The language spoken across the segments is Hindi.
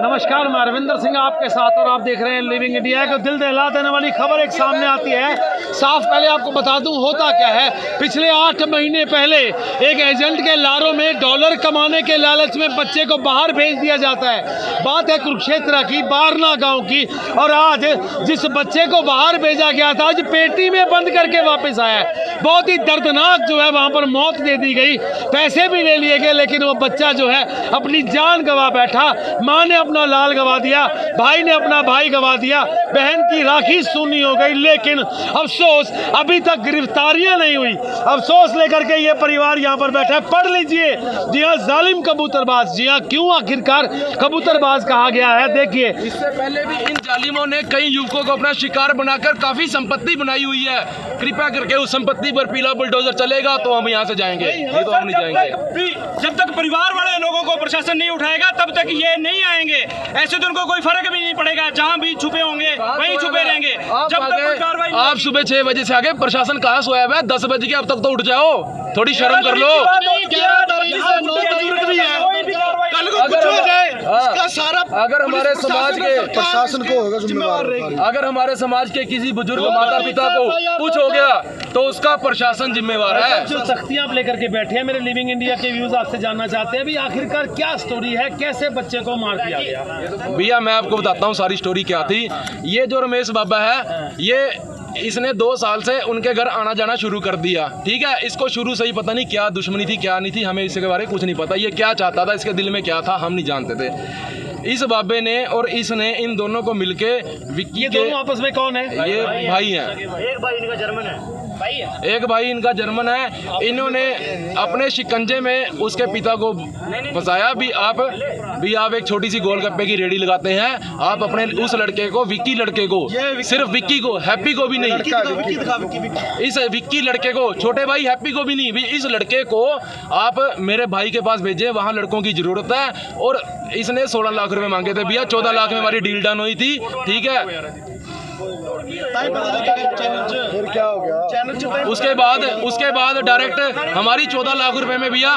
नमस्कार, मैं अरविंदर सिंह आपके साथ और आप देख रहे हैं लिविंग इंडिया। को दिल दहला देने वाली खबर एक सामने आती है। साफ पहले आपको बता दूं होता क्या है। पिछले 8 महीने पहले एक एजेंट के लारों में डॉलर कमाने के लालच में बच्चे को बाहर भेज दिया जाता है। बात है कुरुक्षेत्र की, बारना गांव की। और आज जिस बच्चे को बाहर भेजा गया था आज पेटी में बंद करके वापस आया है। बहुत ही दर्दनाक जो है वहाँ पर मौत दे दी गई, पैसे भी ले लिए गए, लेकिन वो बच्चा जो है अपनी जान गंवा बैठा। माँ ने अपना लाल गंवा दिया, भाई ने अपना भाई गंवा दिया, बहन की राखी सूनी हो गई। लेकिन अफसोस अभी तक गिरफ्तारियां नहीं हुई। अफसोस लेकर के ये परिवार यहाँ पर बैठा है। पढ़ लीजिए, जी हाँ, जालिम कबूतरबाज। जी हाँ, क्यों आखिरकार कबूतरबाज कहा गया है, देखिए। इससे पहले भी इन जालिमों ने कई युवकों को अपना शिकार बनाकर काफी संपत्ति बनाई हुई है। कृपया करके उस संपत्ति पर पीला बुलडोजर चलेगा तो हम यहाँ से जाएंगे, नहीं तो हम नहीं जाएंगे। जब तक परिवार वाले लोगों को प्रशासन नहीं उठाएगा तब तक ये नहीं आएंगे। ऐसे तो उनको कोई फर्क भी नहीं पड़ेगा, जहाँ भी छुपे होंगे वहीं छुपे रहेंगे। जब तक कोई कार्रवाई आप सुबह 6 बजे से आगे प्रशासन कहाँ सोया हुआ है? 10 बजे के अब तक तो उठ जाओ, थोड़ी शर्म कर लो। कल को कुछ हो जाए इसका सारा अगर हमारे समाज के प्रशासन को होगा जिम्मेवार। अगर हमारे समाज के किसी बुजुर्ग माता पिता को कुछ हो गया तो उसका प्रशासन जिम्मेवार है। जो सख्तियां आप लेकर के बैठे हैं, मेरे लिविंग इंडिया के व्यूज आपसे जानना चाहते हैं, अभी आखिरकार क्या स्टोरी है, कैसे बच्चे को मार दिया गया? भैया मैं आपको बताता हूँ सारी स्टोरी क्या थी। ये जो रमेश बाबा है, ये इसने 2 साल से उनके घर आना जाना शुरू कर दिया। ठीक है, इसको शुरू से ही पता नहीं क्या दुश्मनी थी क्या नहीं थी, हमें इसके बारे में कुछ नहीं पता। ये क्या चाहता था, इसके दिल में क्या था, हम नहीं जानते थे। इस बाबे ने और इसने इन दोनों को मिलके विक्की ये दोनों आपस में कौन है? ये भाई हैं। एक भाई इनका जर्मन है, एक भाई इनका जर्मन है। इन्होंने अपने शिकंजे में उसके पिता को फंसाया। भी आप एक छोटी सी गोलगप्पे की रेडी लगाते हैं, आप अपने उस लड़के को, विक्की लड़के को, सिर्फ विक्की को, हैप्पी को भी नहीं, इस विक्की लड़के को, छोटे भाई हैप्पी को भी नहीं, भी इस लड़के को आप मेरे भाई के पास भेजें, वहाँ लड़कों की जरूरत है। और इसने 16 लाख रुपए मांगे थे भैया, 14 लाख में हमारी डील डन हुई थी। ठीक है, फिर क्या हो गया? उसके बाद डायरेक्ट हमारी 14 लाख रुपए में भैया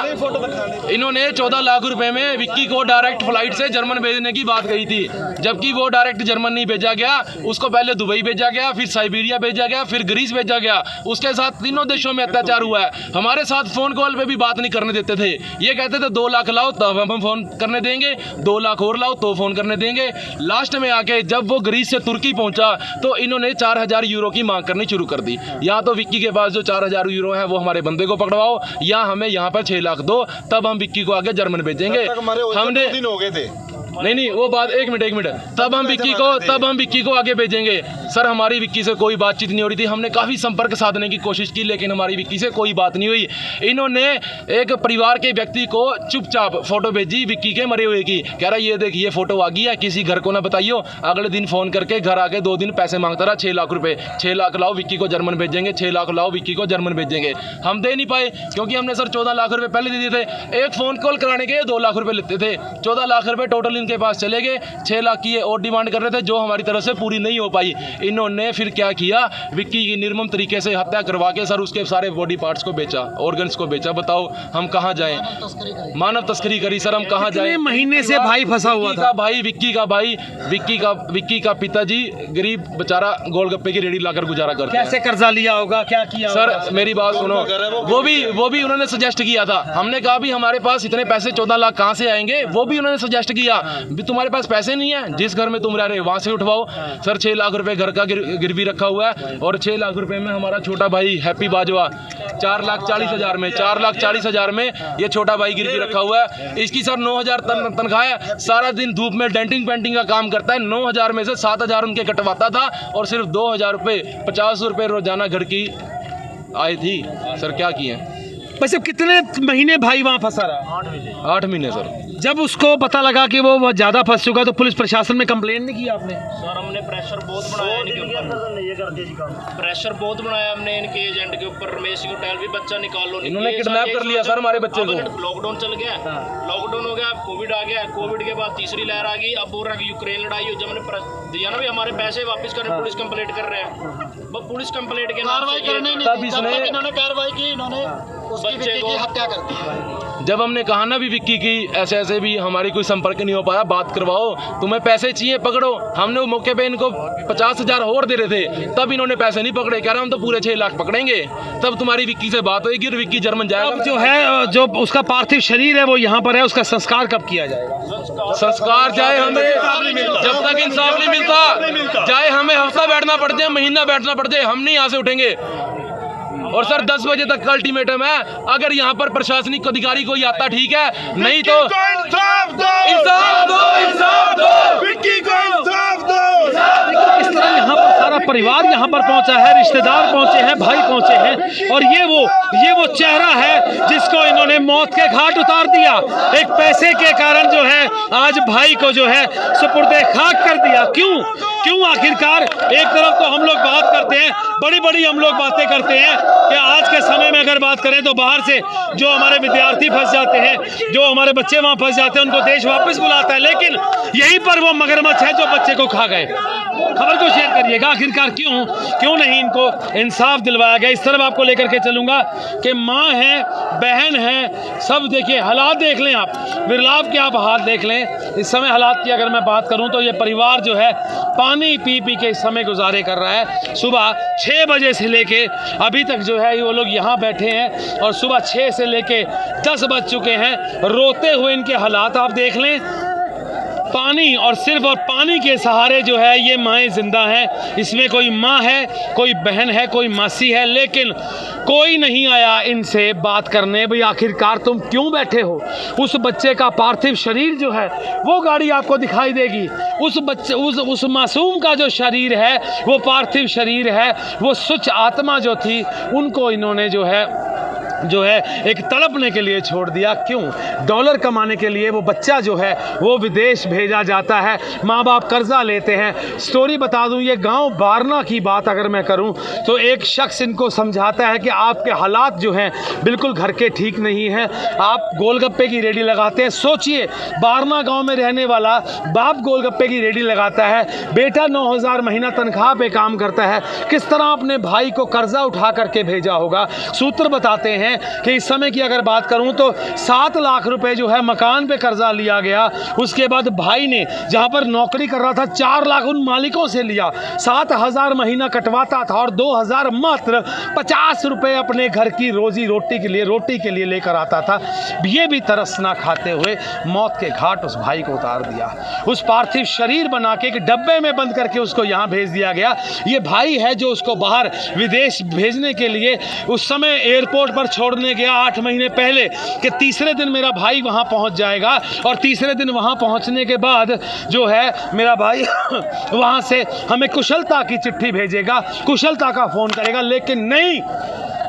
इन्होंने 14 लाख रुपए में विक्की को डायरेक्ट फ्लाइट से जर्मन भेजने की बात कही थी। जबकि वो डायरेक्ट जर्मन नहीं भेजा गया, उसको पहले दुबई भेजा गया, फिर साइबेरिया भेजा गया, फिर ग्रीस भेजा गया। उसके साथ तीनों देशों में अत्याचार हुआ है। हमारे साथ फोन कॉल पे भी बात नहीं करने देते थे। ये कहते थे 2 लाख लाओ तब हम फोन करने देंगे, 2 लाख और लाओ तो फोन करने देंगे। लास्ट में आके जब वो ग्रीस से तुर्की पहुंचा तो इन्होंने 4000 यूरो की मांग करनी शुरू कर दी। या तो विक्की के पास जो 4000 यूरो है वो हमारे बंदे को पकड़वाओ, या हमें यहाँ पर 6 लाख दो, तब हम विक्की को आगे जर्मन भेजेंगे। हमने 2 दिन हो गए थे। नहीं वो बात एक मिनट तब हम विक्की को आगे भेजेंगे। सर हमारी विक्की से कोई बातचीत नहीं हो रही थी। हमने काफ़ी संपर्क साधने की कोशिश की, लेकिन हमारी विक्की से कोई बात नहीं हुई। इन्होंने एक परिवार के व्यक्ति को चुपचाप फोटो भेजी विक्की के मरे हुए की, कह रहा ये देखिए फोटो आ गई है, किसी घर को ना बताइयो। अगले दिन फ़ोन करके घर आके 2 दिन पैसे मांगता रहा, 6 लाख रुपये। 6 लाख लाओ विक्की को जर्मन भेजेंगे, 6 लाख लाओ विक्की को जर्मन भेजेंगे। हम दे नहीं पाए क्योंकि हमने सर 14 लाख रुपये पहले दे दिए थे। एक फ़ोन कॉल कराने के 2 लाख रुपये लेते थे। 14 लाख रुपये टोटल इनके पास चले गए। 6 लाख की और डिमांड कर रहे थे जो हमारी तरफ से पूरी नहीं हो पाई। इन्होंने फिर क्या किया, विक्की की निर्मम तरीके से हत्या करवा के सर उसके सारे बॉडी पार्ट्स को बेचा, ऑर्गन्स को बेचा। बताओ हम कहाँ जाएं? मानव तस्करी करी सर, हम कहाँ जाएं? महीने से भाई फंसा हुआ था। विक्की का पिताजी गरीब बेचारा गोलगप्पे की रेडी लाकर गुजारा करते हैं। कैसे कर्जा लिया होगा, क्या किया सर होगा? मेरी बात सुनो, वो भी उन्होंने सजेस्ट किया था। हमने कहा भी हमारे पास इतने पैसे 14 लाख कहाँ से आएंगे? वो भी उन्होंने सजेस्ट किया भी तुम्हारे पास पैसे नहीं है, जिस घर में तुम रह रहे हो वहाँ से उठवाओ। सर 6 लाख रुपए घर का गिरवी रखा हुआ है, और 6 लाख रुपए में हमारा छोटा भाई हैप्पी बाजवा 4,40,000 में 4,40,000 में ये छोटा भाई गिरवी रखा हुआ है। इसकी सर 9,000 तनख्वाह है। सारा दिन धूप में डेंटिंग पेंटिंग का काम करता है। 9,000 में से 7,000 उनके कटवाता था, और सिर्फ 2,000 रुपये 50 रुपये रोजाना घर की आय थी। सर क्या किए? बस अब कितने महीने भाई वहाँ फंसा रहा? 8 महीने सर। जब उसको पता लगा कि वो ज़्यादा फंस चुका तो पुलिस प्रशासन में कंप्लेंट नहीं की आपने? सर हमने प्रेशर बहुत बनाया इनके ऊपर, प्रेशर बहुत बनाया हमने इनके एजेंट के ऊपर। रमेश सिंह होटल भी बच्चा निकाल लो, इन्होंने किडनैप कर लिया सर हमारे बच्चे को। लॉकडाउन चल गया, लॉकडाउन हो गया, कोविड आ गया, कोविड के बाद तीसरी लहर आ गई। अब बोल रहा है कि यूक्रेन लड़ाई हो, जब हमने दिया ना भी हमारे पैसे वापस करने, पुलिस कंप्लेंट कर रहे हैं। पुलिस कंप्लेंट के कार्रवाई करने तब इसने इन्होंने कार्रवाई की, इन्होंने बच्चे को हत्या कर दी। जब हमने कहा ना भी विक्की की ऐसे ऐसे भी हमारी कोई संपर्क नहीं हो पाया, बात करवाओ, तुम्हें पैसे चाहिए पकड़ो, हमने वो मौके पे इनको 50,000 और दे रहे थे, तब इन्होंने पैसे नहीं पकड़े, कह रहा हम तो पूरे 6 लाख पकड़ेंगे, तब तुम्हारी विक्की से बात होगी और विक्की जर्मन जाएगा। अब जो है जो उसका पार्थिव शरीर है वो यहाँ पर है, उसका संस्कार कब किया जाएगा? संस्कार चाहे हमें जब तक इंसाफ नहीं मिलता, चाहे हमें हफ्ता बैठना पड़ जाए, महीना बैठना पड़ जाए, हम नहीं यहाँ से उठेंगे। और सर 10 बजे तक का अल्टीमेटम है, अगर यहाँ पर प्रशासनिक अधिकारी कोई आता ठीक है, नहीं तो इंसाफ दो, विक्की को इंसाफ दो। इस तरह यहाँ पर सारा परिवार यहाँ पर पहुंचा है, रिश्तेदार पहुंचे हैं, भाई पहुंचे हैं, और ये वो चेहरा है जिसको इन्होंने मौत के घाट उतार दिया। एक पैसे के कारण जो है आज भाई को जो है सुपुर्दे खाक कर दिया। क्यों आखिरकार? एक तरफ तो हम लोग बात करते हैं, बड़ी बड़ी हम लोग बातें करते हैं कि आज के समय में अगर बात करें तो बाहर से जो हमारे विद्यार्थी फंस जाते हैं, जो हमारे बच्चे वहां फंस जाते हैं, उनको देश वापस बुलाता है, लेकिन यहीं पर वो मगरमच्छ है जो बच्चे को खा गए। खबर को शेयर करिएगा, आखिरकार क्यों नहीं इनको इंसाफ दिलवाया गया। इस तरफ आपको लेकर के चलूंगा कि माँ है, बहन है, सब देखिए हालात देख लें आप, विरलाप के आप हाथ देख लें। इस समय हालात की अगर मैं बात करूं तो ये परिवार जो है पानी पी के इस समय गुजारे कर रहा है। सुबह 6 बजे से लेके अभी तक जो है वो लोग यहाँ बैठे हैं, और सुबह 6 से लेके 10 बज चुके हैं। रोते हुए इनके हालात आप देख लें, पानी और सिर्फ और पानी के सहारे जो है ये माएँ जिंदा हैं। इसमें कोई माँ है, कोई बहन है, कोई मासी है, लेकिन कोई नहीं आया इनसे बात करने, भाई आखिरकार तुम क्यों बैठे हो। उस बच्चे का पार्थिव शरीर जो है वो गाड़ी आपको दिखाई देगी, उस मासूम का जो शरीर है वो पार्थिव शरीर है, वो सुच आत्मा जो थी उनको इन्होंने जो है एक तड़पने के लिए छोड़ दिया। क्यों? डॉलर कमाने के लिए वो बच्चा जो है वो विदेश भेजा जाता है, माँ बाप कर्जा लेते हैं। स्टोरी बता दूं, ये गांव बारना की बात अगर मैं करूं तो एक शख्स इनको समझाता है कि आपके हालात जो हैं बिल्कुल घर के ठीक नहीं हैं, आप गोलगप्पे की रेडी लगाते हैं। सोचिए, बारना गांव में रहने वाला बाप गोलगप्पे की रेडी लगाता है, बेटा 9,000 महीना तनख्वाह पे काम करता है, किस तरह अपने भाई को कर्जा उठा करके भेजा होगा। सूत्र बताते हैं कि इस समय की अगर बात करूं तो 7 लाख रुपए जो है मकान पे कर्जा लिया गया। उसके बाद भाई ने जहां पर नौकरी कर रहा था 4 लाख उन मालिकों से लिया, 7,000 महीना कटवाता था और 2,000 मात्र 50 रुपए अपने घर की रोटी के लिए लेकर आता था। ये भी तरस ना खाते हुए मौत के घाट उस भाई को उतार दिया। उस पार्थिव शरीर बना के एक डब्बे में बंद करके उसको यहाँ भेज दिया गया। ये भाई है जो उसको बाहर विदेश भेजने के लिए उस समय एयरपोर्ट पर छोड़ने गया 8 महीने पहले कि तीसरे दिन मेरा भाई वहां पहुंच जाएगा, और तीसरे दिन वहां पहुंचने के बाद जो है मेरा भाई वहां से हमें कुशलता की चिट्ठी भेजेगा, कुशलता का फोन करेगा। लेकिन नहीं,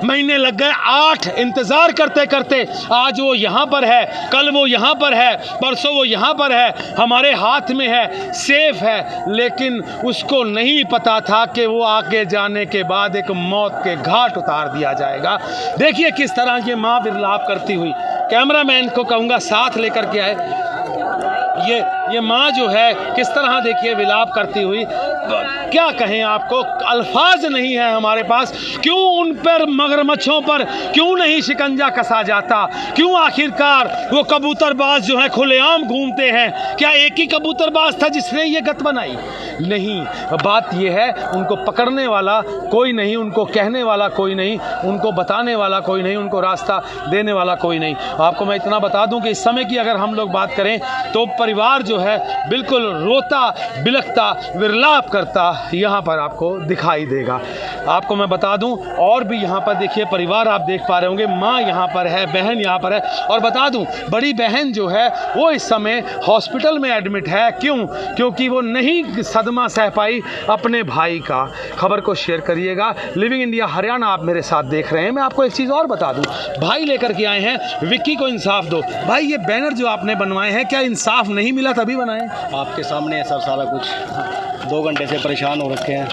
महीने लग गए, 8 इंतजार करते करते आज वो यहाँ पर है, कल वो यहाँ पर है, परसों वो यहाँ पर है, हमारे हाथ में है, सेफ है, लेकिन उसको नहीं पता था कि वो आगे जाने के बाद एक मौत के घाट उतार दिया जाएगा। देखिए किस तरह की माँ विरलाप करती हुई, कैमरामैन को कहूँगा साथ लेकर के आए। ये माँ जो है किस तरह देखिए विलाप करती हुई, क्या कहें आपको, अल्फाज नहीं है हमारे पास। क्यों उन पर मगरमच्छों पर क्यों नहीं शिकंजा कसा जाता? क्यों आखिरकार वो कबूतरबाज जो है खुलेआम घूमते हैं? क्या एक ही कबूतरबाज था जिसने ये गत बनाई? नहीं, बात ये है उनको पकड़ने वाला कोई नहीं, उनको कहने वाला कोई नहीं, उनको बताने वाला कोई नहीं, उनको रास्ता देने वाला कोई नहीं। आपको मैं इतना बता दूं कि इस समय की अगर हम लोग बात करें तो परिवार जो है बिल्कुल रोता बिलखता विरलाप करता यहाँ पर आपको दिखाई देगा। आपको मैं बता दूं और भी यहाँ पर देखिए परिवार आप देख पा रहे होंगे, माँ यहाँ पर है, बहन यहाँ पर है, और बता दूं बड़ी बहन जो है वो इस समय हॉस्पिटल में एडमिट है। क्यों? क्योंकि वो नहीं सदमा सह पाई अपने भाई का। खबर को शेयर करिएगा। लिविंग इंडिया हरियाणा आप मेरे साथ देख रहे हैं। मैं आपको एक चीज़ और बता दूं, भाई लेकर के आए हैं विक्की को इंसाफ दो। भाई ये बैनर जो आपने बनवाए हैं, क्या इंसाफ नहीं मिला तभी बनाए? आपके सामने है सर सारा कुछ। 2 घंटे से परेशान हो रखे हैं,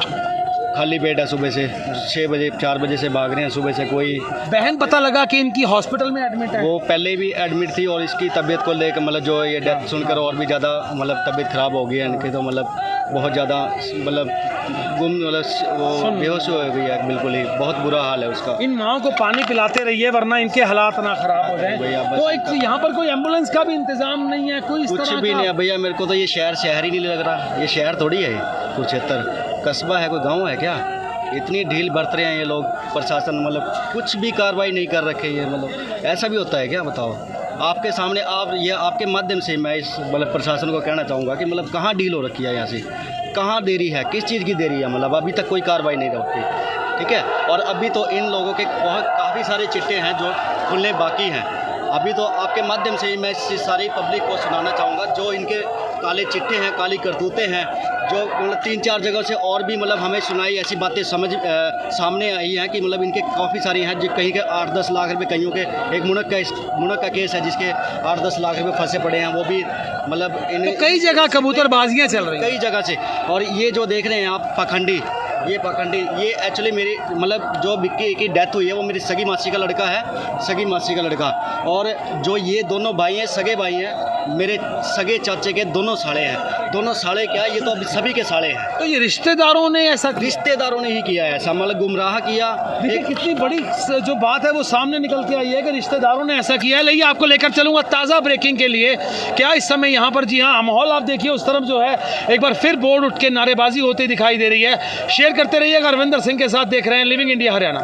खाली पेट है, सुबह से 6 बजे 4 बजे से भाग रहे हैं। सुबह से कोई बहन पता लगा कि इनकी हॉस्पिटल में एडमिट है? वो पहले भी एडमिट थी और इसकी तबीयत को लेकर मतलब जो ये डेथ सुनकर और भी ज़्यादा मतलब तबीयत ख़राब हो गई है इनकी, तो मतलब बहुत ज़्यादा मतलब मतलब वो बेहोश हो गई है बिल्कुल ही, बहुत बुरा हाल है उसका। इन माओं को पानी पिलाते रहिए वरना इनके हालात ना खराब हो जाए। भैया बस तो एक यहाँ पर कोई एम्बुलेंस का भी इंतजाम नहीं है, कोई इस कुछ तरह भी का? नहीं है भैया, मेरे को तो ये शहर ही नहीं लग रहा। ये शहर थोड़ी है, कुरुक्षेत्र कस्बा है, कोई गांव है क्या? इतनी ढील बरत रहे हैं ये लोग, प्रशासन मतलब कुछ भी कार्रवाई नहीं कर रखे। ये मतलब ऐसा भी होता है क्या, बताओ? आपके सामने आपके माध्यम से मैं इस मतलब प्रशासन को कहना चाहूँगा कि मतलब कहाँ डील हो रखी है, यहाँ से कहाँ देरी है, किस चीज़ की देरी है? मतलब अभी तक कोई कार्रवाई नहीं होती, ठीक है। और अभी तो इन लोगों के काफ़ी सारे चिट्टे हैं जो खुलने बाकी हैं। अभी तो आपके माध्यम से ही मैं इस सारी पब्लिक को सुनाना चाहूँगा जो इनके काले चिट्टे हैं, काली करतूतें हैं, जो मतलब 3-4 जगह से और भी मतलब हमें सुनाई ऐसी बातें सामने आई हैं कि मतलब इनके काफ़ी सारी हैं, जो कहीं के 8-10 लाख रुपए, कईयों के एक मुनक का केस है जिसके 8-10 लाख रुपए फंसे पड़े हैं, वो भी मतलब इन तो कई जगह कबूतरबाजियाँ चल रही हैं, कई जगह से। और ये जो देख रहे हैं आप पाखंडी, ये एक्चुअली मेरी मतलब जो विक्की की डेथ हुई है वो मेरी सगी मासी का लड़का है, सगी मासी का लड़का। और जो ये दोनों भाई हैं, सगे भाई हैं, मेरे सगे चाचे के दोनों साले हैं। दोनों साले क्या, ये तो अभी सभी के साले हैं। तो ये रिश्तेदारों ने ऐसा रिश्तेदारों ने ही किया है ऐसा, मतलब गुमराह किया। देखिए कितनी बड़ी जो बात है वो सामने निकल के आई है कि रिश्तेदारों ने ऐसा किया है। लेकिन आपको लेकर चलूंगा ताज़ा ब्रेकिंग के लिए, क्या इस समय यहाँ पर, जी हाँ, माहौल आप देखिए उस तरफ जो है एक बार फिर बोर्ड उठ के नारेबाजी होती दिखाई दे रही है। शेयर करते रहिएगा। रविंदर सिंह के साथ देख रहे हैं लिविंग इंडिया हरियाणा।